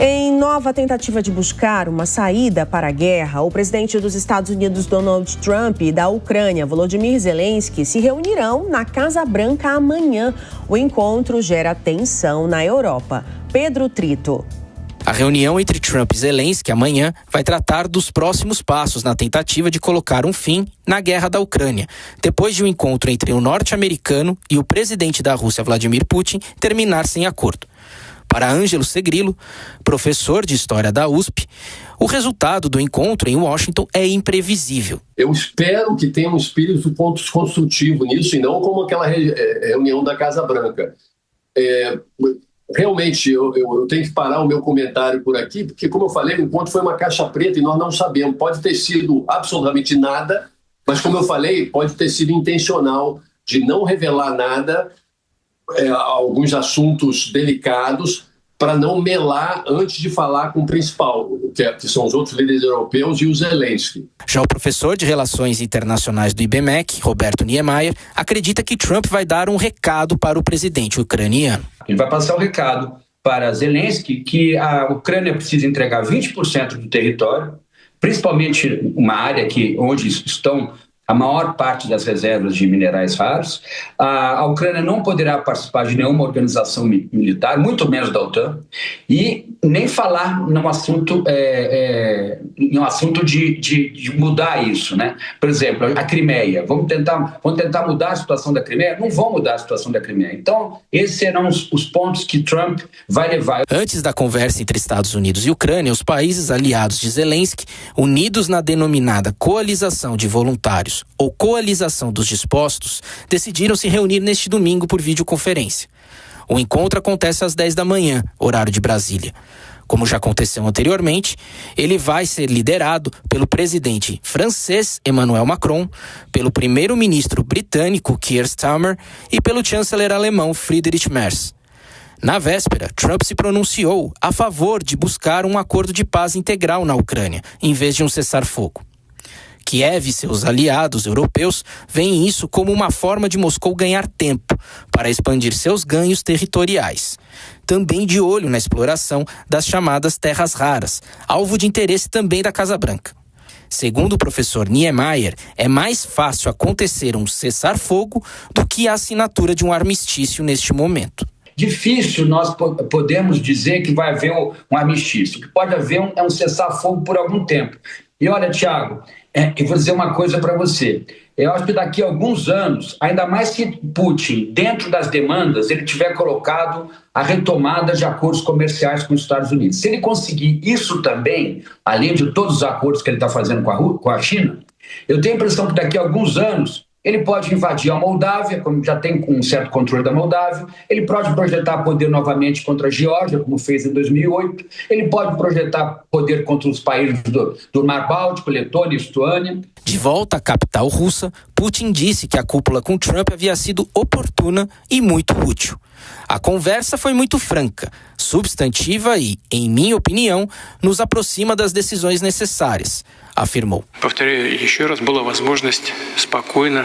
Em nova tentativa de buscar uma saída para a guerra, o presidente dos Estados Unidos, Donald Trump, e da Ucrânia, Volodymyr Zelensky, se reunirão na Casa Branca amanhã. O encontro gera tensão na Europa. Pedro Trito. A reunião entre Trump e Zelensky amanhã vai tratar dos próximos passos na tentativa de colocar um fim na guerra da Ucrânia, depois de um encontro entre o norte-americano e o presidente da Rússia, Vladimir Putin, terminar sem acordo. Para Ângelo Segrilo, professor de História da USP, o resultado do encontro em Washington é imprevisível. Eu espero que tenha um espírito construtivo nisso e não como aquela reunião da Casa Branca. Realmente, eu tenho que parar o meu comentário por aqui, porque, como eu falei, o encontro foi uma caixa preta e nós não sabemos. Pode ter sido absolutamente nada, mas, como eu falei, pode ter sido intencional de não revelar nada, alguns assuntos delicados, para não melar antes de falar com o principal, que são os outros líderes europeus e o Zelensky. Já o professor de Relações Internacionais do IBMEC, Roberto Niemeyer, acredita que Trump vai dar um recado para o presidente ucraniano. Ele vai passar o recado para Zelensky que a Ucrânia precisa entregar 20% do território, principalmente uma área onde estão a maior parte das reservas de minerais raros. A Ucrânia não poderá participar de nenhuma organização militar, muito menos da OTAN, e nem falar num assunto, de mudar isso, né? Por exemplo, a Crimeia. Vamos tentar mudar a situação da Crimeia? Não vão mudar a situação da Crimeia. Então, esses serão os pontos que Trump vai levar. Antes da conversa entre Estados Unidos e Ucrânia, os países aliados de Zelensky, unidos na denominada Coalização de Voluntários, ou Coalização dos Dispostos, decidiram se reunir neste domingo por videoconferência. O encontro acontece às 10 da manhã, horário de Brasília. Como já aconteceu anteriormente, ele vai ser liderado pelo presidente francês Emmanuel Macron, pelo primeiro-ministro britânico Keir Starmer e pelo chanceler alemão Friedrich Merz. Na véspera, Trump se pronunciou a favor de buscar um acordo de paz integral na Ucrânia, em vez de um cessar-fogo. Kiev e seus aliados europeus veem isso como uma forma de Moscou ganhar tempo para expandir seus ganhos territoriais. Também de olho na exploração das chamadas terras raras, alvo de interesse também da Casa Branca. Segundo o professor Niemeyer, é mais fácil acontecer um cessar-fogo do que a assinatura de um armistício neste momento. Difícil nós podemos dizer que vai haver um armistício. O que pode haver é um cessar-fogo por algum tempo. E olha, Tiago, eu vou dizer uma coisa para você. Eu acho que daqui a alguns anos, ainda mais que Putin, dentro das demandas, ele tiver colocado a retomada de acordos comerciais com os Estados Unidos. Se ele conseguir isso também, além de todos os acordos que ele está fazendo com a China, eu tenho a impressão que daqui a alguns anos ele pode invadir a Moldávia, como já tem um certo controle da Moldávia. Ele pode projetar poder novamente contra a Geórgia, como fez em 2008. Ele pode projetar poder contra os países do Mar Báltico, Letônia e Lituânia. De volta à capital russa, Putin disse que a cúpula com Trump havia sido oportuna e muito útil. A conversa foi muito franca, substantiva e, em minha opinião, nos aproxima das decisões necessárias, afirmou. Повторяю еще раз, была возможность спокойно,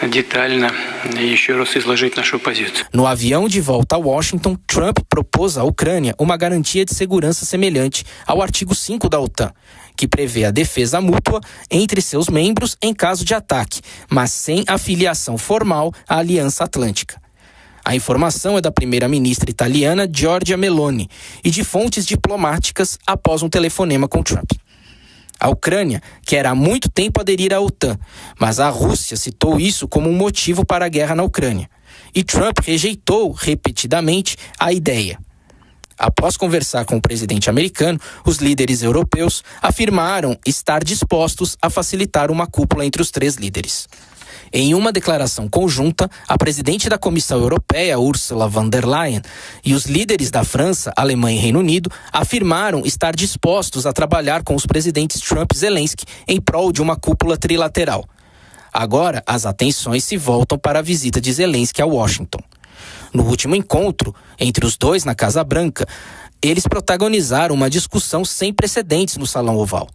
детально еще раз изложить нашу позицию. No avião de volta a Washington, Trump propôs à Ucrânia uma garantia de segurança semelhante ao artigo 5 da OTAN, que prevê a defesa mútua entre seus membros em caso de ataque, mas sem afiliação formal à Aliança Atlântica. A informação é da primeira-ministra italiana Giorgia Meloni e de fontes diplomáticas após um telefonema com Trump. A Ucrânia quer há muito tempo aderir à OTAN, mas a Rússia citou isso como um motivo para a guerra na Ucrânia. E Trump rejeitou repetidamente a ideia. Após conversar com o presidente americano, os líderes europeus afirmaram estar dispostos a facilitar uma cúpula entre os três líderes. Em uma declaração conjunta, a presidente da Comissão Europeia, Ursula von der Leyen, e os líderes da França, Alemanha e Reino Unido afirmaram estar dispostos a trabalhar com os presidentes Trump e Zelensky em prol de uma cúpula trilateral. Agora, as atenções se voltam para a visita de Zelensky a Washington. No último encontro entre os dois na Casa Branca, eles protagonizaram uma discussão sem precedentes no Salão Oval.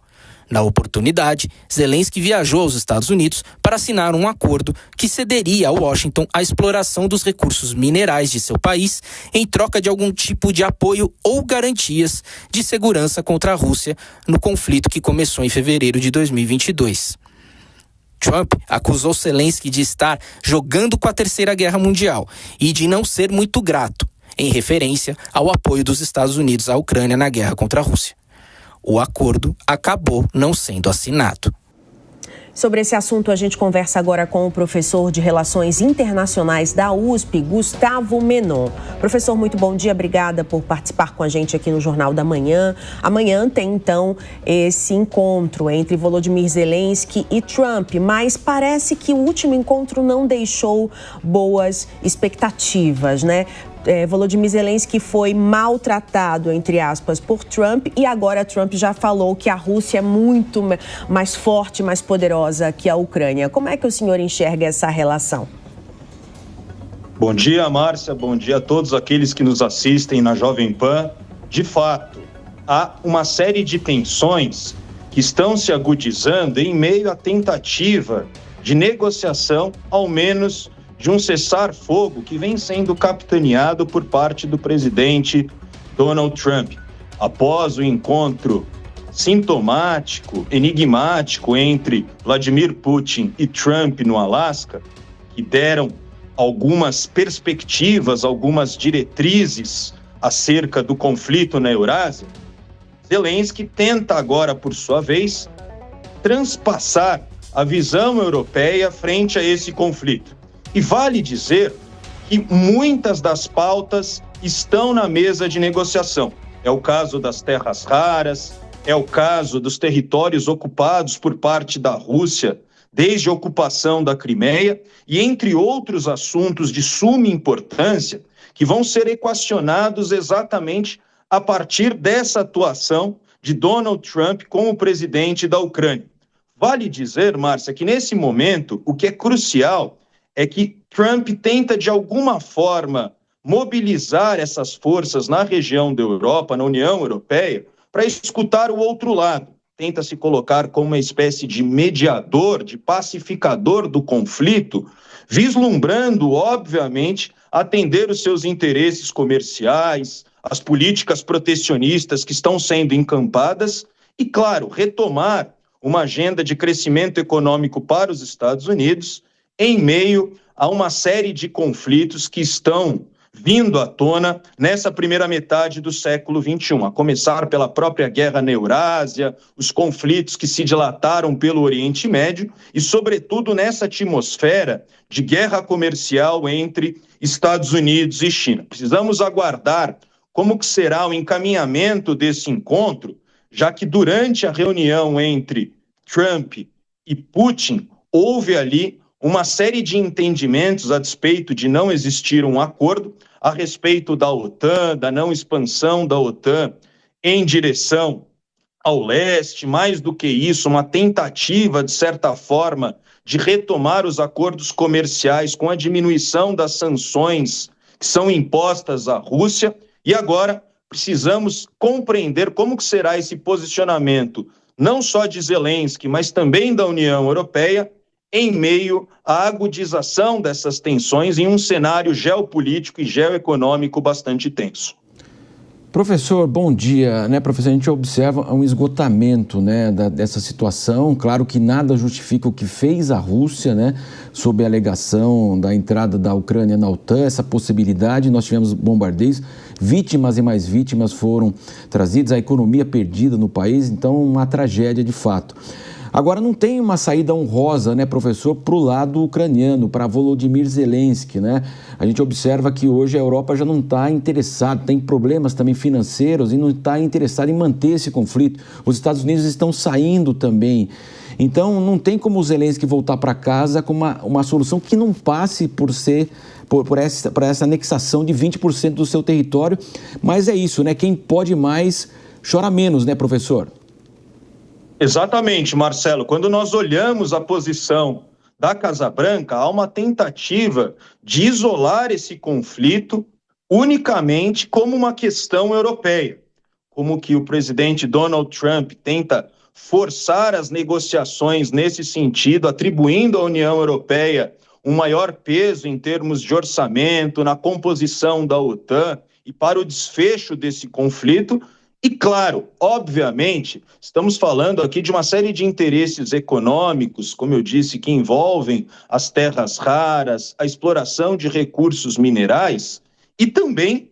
Na oportunidade, Zelensky viajou aos Estados Unidos para assinar um acordo que cederia a Washington a exploração dos recursos minerais de seu país em troca de algum tipo de apoio ou garantias de segurança contra a Rússia no conflito que começou em fevereiro de 2022. Trump acusou Zelensky de estar jogando com a Terceira Guerra Mundial e de não ser muito grato, em referência ao apoio dos Estados Unidos à Ucrânia na guerra contra a Rússia. O acordo acabou não sendo assinado. Sobre esse assunto, a gente conversa agora com o professor de Relações Internacionais da USP, Gustavo Menon. Professor, muito bom dia, obrigada por participar com a gente aqui no Jornal da Manhã. Amanhã tem, então, esse encontro entre Volodymyr Zelensky e Trump, mas parece que o último encontro não deixou boas expectativas, né? Volodymyr Zelensky foi maltratado, entre aspas, por Trump, e agora Trump já falou que a Rússia é muito mais forte, mais poderosa que a Ucrânia. Como é que o senhor enxerga essa relação? Bom dia, Márcia. Bom dia a todos aqueles que nos assistem na Jovem Pan. De fato, há uma série de tensões que estão se agudizando em meio à tentativa de negociação, ao menos de um cessar-fogo que vem sendo capitaneado por parte do presidente Donald Trump. Após o encontro sintomático, enigmático entre Vladimir Putin e Trump no Alasca, que deram algumas perspectivas, algumas diretrizes acerca do conflito na Eurásia, Zelensky tenta agora, por sua vez, transpassar a visão europeia frente a esse conflito. E vale dizer que muitas das pautas estão na mesa de negociação. É o caso das terras raras, é o caso dos territórios ocupados por parte da Rússia desde a ocupação da Crimeia e entre outros assuntos de suma importância que vão ser equacionados exatamente a partir dessa atuação de Donald Trump como presidente da Ucrânia. Vale dizer, Márcia, que nesse momento o que é crucial é que Trump tenta, de alguma forma, mobilizar essas forças na região da Europa, na União Europeia, para escutar o outro lado. Tenta se colocar como uma espécie de mediador, de pacificador do conflito, vislumbrando, obviamente, atender os seus interesses comerciais, as políticas protecionistas que estão sendo encampadas e, claro, retomar uma agenda de crescimento econômico para os Estados Unidos, em meio a uma série de conflitos que estão vindo à tona nessa primeira metade do século XXI, a começar pela própria guerra na Eurásia, os conflitos que se dilataram pelo Oriente Médio e, sobretudo, nessa atmosfera de guerra comercial entre Estados Unidos e China. Precisamos aguardar como que será o encaminhamento desse encontro, já que durante a reunião entre Trump e Putin, houve ali uma série de entendimentos a despeito de não existir um acordo a respeito da OTAN, da não expansão da OTAN em direção ao leste, mais do que isso, uma tentativa, de certa forma, de retomar os acordos comerciais com a diminuição das sanções que são impostas à Rússia, e agora precisamos compreender como que será esse posicionamento, não só de Zelensky, mas também da União Europeia, em meio à agudização dessas tensões em um cenário geopolítico e geoeconômico bastante tenso. Professor, bom dia. Professor, a gente observa um esgotamento, dessa situação. Claro que nada justifica o que fez a Rússia, sob a alegação da entrada da Ucrânia na OTAN, essa possibilidade. Nós tivemos bombardeios, vítimas e mais vítimas foram trazidas, a economia perdida no país, então uma tragédia de fato. Agora, não tem uma saída honrosa, professor, para o lado ucraniano, para Volodymyr Zelensky, A gente observa que hoje a Europa já não está interessada, tem problemas também financeiros e não está interessada em manter esse conflito. Os Estados Unidos estão saindo também. Então, não tem como o Zelensky voltar para casa com uma solução que não passe por essa anexação de 20% do seu território. Mas é isso, Quem pode mais chora menos, professor? Exatamente, Marcelo. Quando nós olhamos a posição da Casa Branca, há uma tentativa de isolar esse conflito unicamente como uma questão europeia, como que o presidente Donald Trump tenta forçar as negociações nesse sentido, atribuindo à União Europeia um maior peso em termos de orçamento, na composição da OTAN e para o desfecho desse conflito. E, claro, obviamente, estamos falando aqui de uma série de interesses econômicos, como eu disse, que envolvem as terras raras, a exploração de recursos minerais e também,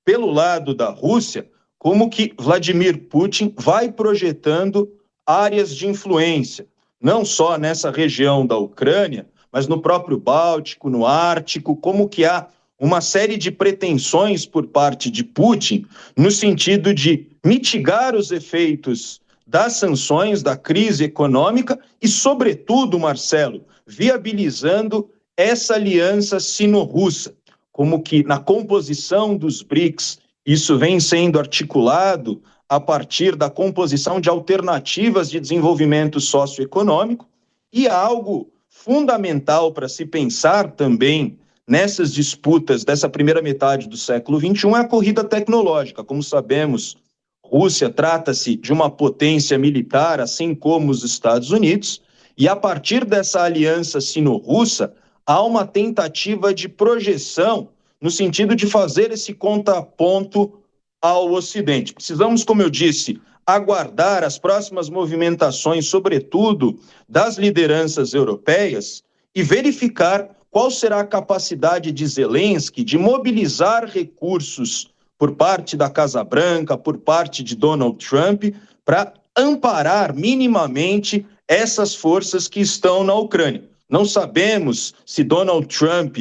pelo lado da Rússia, como que Vladimir Putin vai projetando áreas de influência, não só nessa região da Ucrânia, mas no próprio Báltico, no Ártico, como que há uma série de pretensões por parte de Putin no sentido de mitigar os efeitos das sanções, da crise econômica e, sobretudo, Marcelo, viabilizando essa aliança sino-russa, como que na composição dos BRICS isso vem sendo articulado a partir da composição de alternativas de desenvolvimento socioeconômico, e algo fundamental para se pensar também nessas disputas dessa primeira metade do século XXI é a corrida tecnológica. Como sabemos, Rússia trata-se de uma potência militar, assim como os Estados Unidos, e a partir dessa aliança sino-russa, há uma tentativa de projeção no sentido de fazer esse contraponto ao Ocidente. Precisamos, como eu disse, aguardar as próximas movimentações, sobretudo das lideranças europeias, e verificar qual será a capacidade de Zelensky de mobilizar recursos por parte da Casa Branca, por parte de Donald Trump, para amparar minimamente essas forças que estão na Ucrânia. Não sabemos se Donald Trump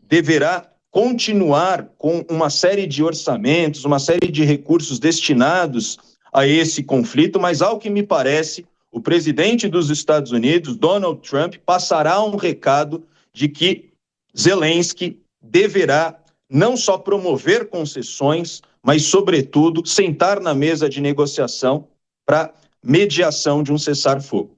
deverá continuar com uma série de orçamentos, uma série de recursos destinados a esse conflito, mas ao que me parece, o presidente dos Estados Unidos, Donald Trump, passará um recado de que Zelensky deverá não só promover concessões, mas, sobretudo, sentar na mesa de negociação para mediação de um cessar-fogo.